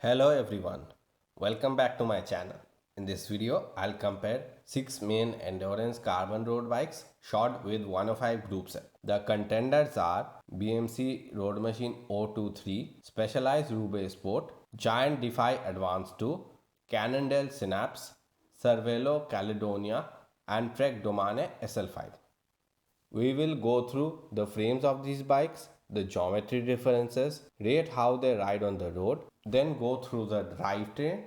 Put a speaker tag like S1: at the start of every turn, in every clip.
S1: Hello everyone, welcome back to my channel. In this video, I'll compare 6 main endurance carbon road bikes shot with 105 group set. The contenders are BMC Road Machine 023, Specialized Roubaix Sport, Giant Defy Advance 2, Cannondale Synapse, Cervelo Caledonia and Trek Domane SL5. We will go through the frames of these bikes, the geometry differences, rate how they ride on the road, then go through the drivetrain,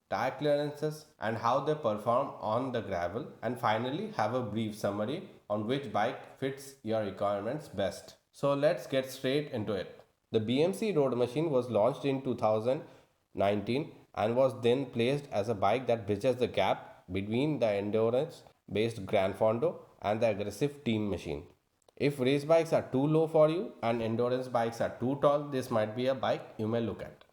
S1: tire clearances, and how they perform on the gravel, and finally have a brief summary on which bike fits your requirements best. So let's get straight into it. The BMC Road Machine was launched in 2019 and was then placed as a bike that bridges the gap between the endurance based Gran Fondo and the aggressive Team Machine. If race bikes are too low for you and endurance bikes are too tall, this might be a bike you may look at.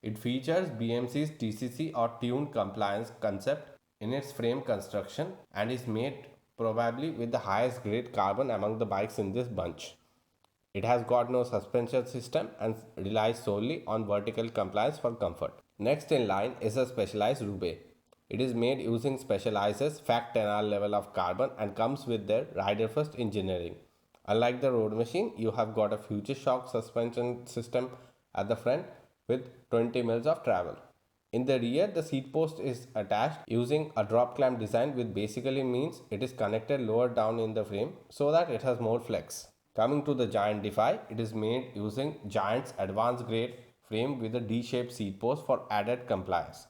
S1: It features BMC's TCC or tuned compliance concept in its frame construction and is made probably with the highest grade carbon among the bikes in this bunch. It has got no suspension system and relies solely on vertical compliance for comfort. Next in line is a Specialized Roubaix. It is made using Specialized's FACT 10R level of carbon and comes with their rider first engineering. Unlike the road machine, you have got a future shock suspension system at the front with 20 mils of travel. In the rear, the seat post is attached using a drop clamp design, which basically means it is connected lower down in the frame so that it has more flex. Coming to the Giant Defy, it is made using Giant's advanced grade frame with a D-shaped seat post for added compliance.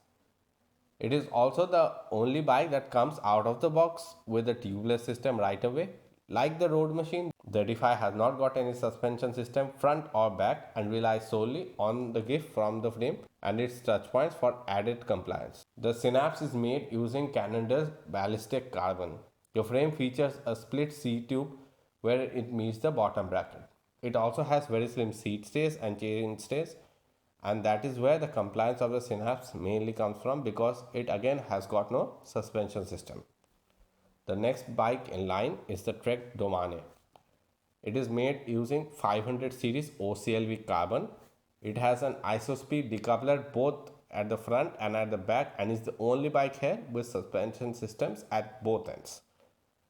S1: It is also the only bike that comes out of the box with a tubeless system right away. Like the road machine, the Defy has not got any suspension system front or back and relies solely on the gift from the frame and its touch points for added compliance. The Synapse is made using Cannondale's ballistic carbon. The frame features a split seat tube where it meets the bottom bracket. It also has very slim seat stays and chain stays, and that is where the compliance of the Synapse mainly comes from because it again has got no suspension system. The next bike in line is the Trek Domane. It is made using 500 series OCLV carbon. It has an ISOSpeed decoupler both at the front and at the back and is the only bike here with suspension systems at both ends.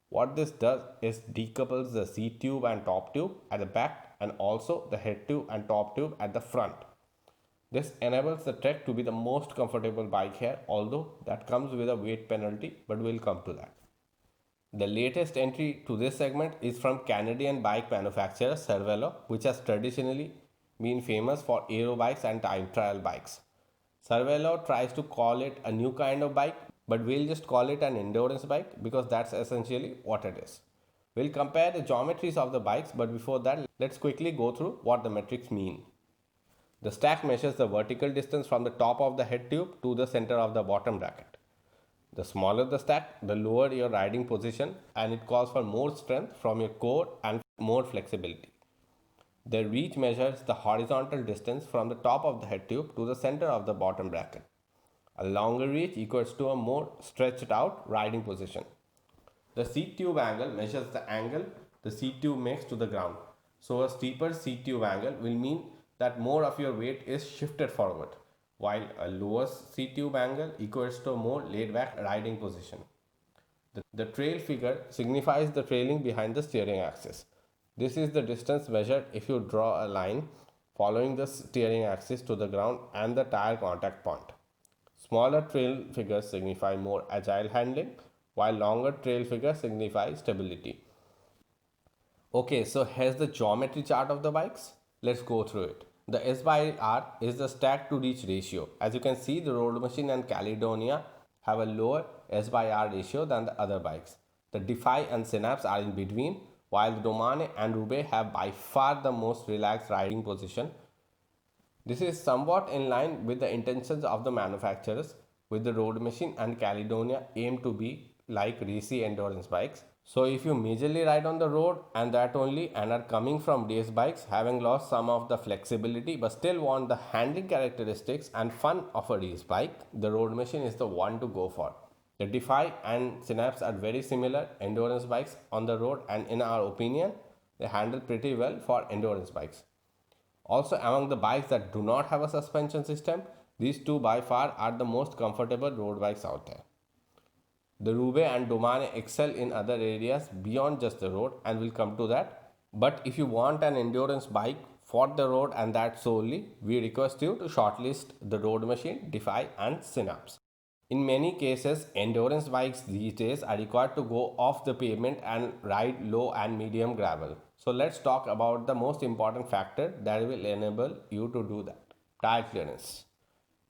S1: What this does is decouples the seat tube and top tube at the back and also the head tube and top tube at the front. This enables the Trek to be the most comfortable bike here, although that comes with a weight penalty, but we'll come to that. The latest entry to this segment is from Canadian bike manufacturer Cervelo, which has traditionally been famous for aero bikes and time trial bikes. Cervelo tries to call it a new kind of bike, but we'll just call it an endurance bike because that's essentially what it is. We'll compare the geometries of the bikes, but before that, let's quickly go through what the metrics mean. The stack measures the vertical distance from the top of the head tube to the center of the bottom bracket. The smaller the stack, the lower your riding position, and it calls for more strength from your core and more flexibility. The reach measures the horizontal distance from the top of the head tube to the center of the bottom bracket. A longer reach equals to a more stretched out riding position. The seat tube angle measures the angle the seat tube makes to the ground. So a steeper seat tube angle will mean that more of your weight is shifted forward, while a lower seat tube angle equals to a more laid back riding position. The trail figure signifies the trailing behind the steering axis. This is the distance measured if you draw a line following the steering axis to the ground and the tire contact point. Smaller trail figures signify more agile handling, while longer trail figures signify stability. Okay, so here's the geometry chart of the bikes. Let's go through it. The S by R is the stack to reach ratio. As you can see, the Road Machine and Caledonia have a lower S by R ratio than the other bikes. The Defy and Synapse are in between, while the Domane and Roubaix have by far the most relaxed riding position. This is somewhat in line with the intentions of the manufacturers, with the Road Machine and Caledonia aim to be like racy endurance bikes. So if you majorly ride on the road and that only and are coming from race bikes having lost some of the flexibility but still want the handling characteristics and fun of a race bike, the Road Machine is the one to go for. The Defy and Synapse are very similar endurance bikes on the road, and in our opinion, they handle pretty well for endurance bikes. Also, among the bikes that do not have a suspension system, These two by far are the most comfortable road bikes out there. The Rube and Domane excel in other areas beyond just the road, and we'll come to that. But if you want an endurance bike for the road and that solely, we request you to shortlist the Road Machine, Defy and Synapse. In many cases, endurance bikes these days are required to go off the pavement and ride low and medium gravel. So let's talk about the most important factor that will enable you to do that: tire clearance.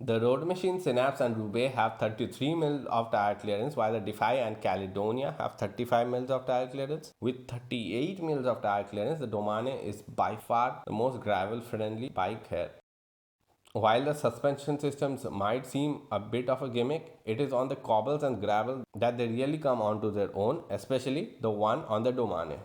S1: The Road Machine, Synapse and Roubaix have 33 mils of tire clearance, while the Defy and Caledonia have 35 mils of tire clearance. With 38 mils of tire clearance, the Domane is by far the most gravel friendly bike here. While the suspension systems might seem a bit of a gimmick, it is on the cobbles and gravel that they really come onto their own, especially the one on the Domane.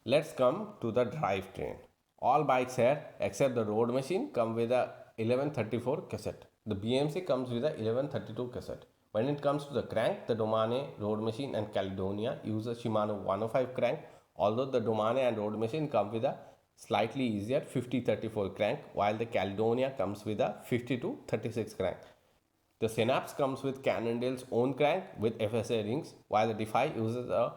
S1: Let's come to the drivetrain. All bikes here except the Road Machine come with a 1134 cassette. The BMC comes with a 1132 cassette. When it comes to the crank, the Domane, Road Machine and Caledonia use a Shimano 105 crank, although the Domane and Road Machine come with a slightly easier 5034 crank, while the Caledonia comes with a 5236 crank. The Synapse comes with Cannondale's own crank with FSA rings, while the Defy uses a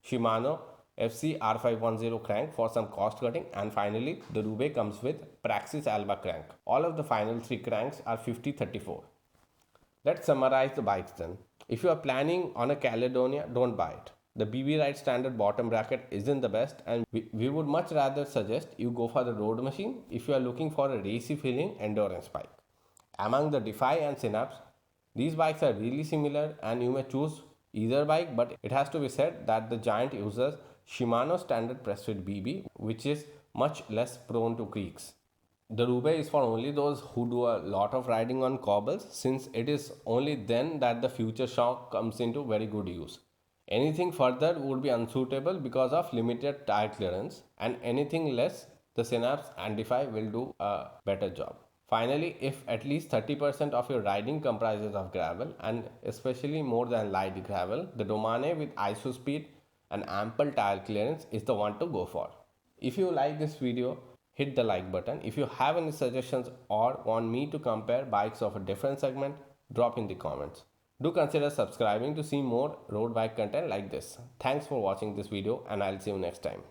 S1: Shimano FC R510 crank for some cost cutting, and finally the Roubaix comes with Praxis Alba crank. All of the final three cranks are 5034. Let's summarize the bikes then. If you are planning on a Caledonia, don't buy it. The BB Ride standard bottom bracket isn't the best, and we would much rather suggest you go for the Road Machine if you are looking for a racy feeling endurance bike. Among the Defy and Synapse, these bikes are really similar and you may choose either bike, but it has to be said that the Giant uses Shimano standard press fit BB, which is much less prone to creaks. The Roubaix is for only those who do a lot of riding on cobbles, since it is only then that the future shock comes into very good use. Anything further would be unsuitable because of limited tire clearance, and anything less, the Synapse and Defy will do a better job. Finally, if at least 30% of your riding comprises of gravel, and especially more than light gravel, the Domane with ISO speed and ample tire clearance is the one to go for. If you like this video, hit the like button. If you have any suggestions or want me to compare bikes of a different segment, drop in the comments. Do consider subscribing to see more road bike content like this. Thanks for watching this video, and I'll see you next time.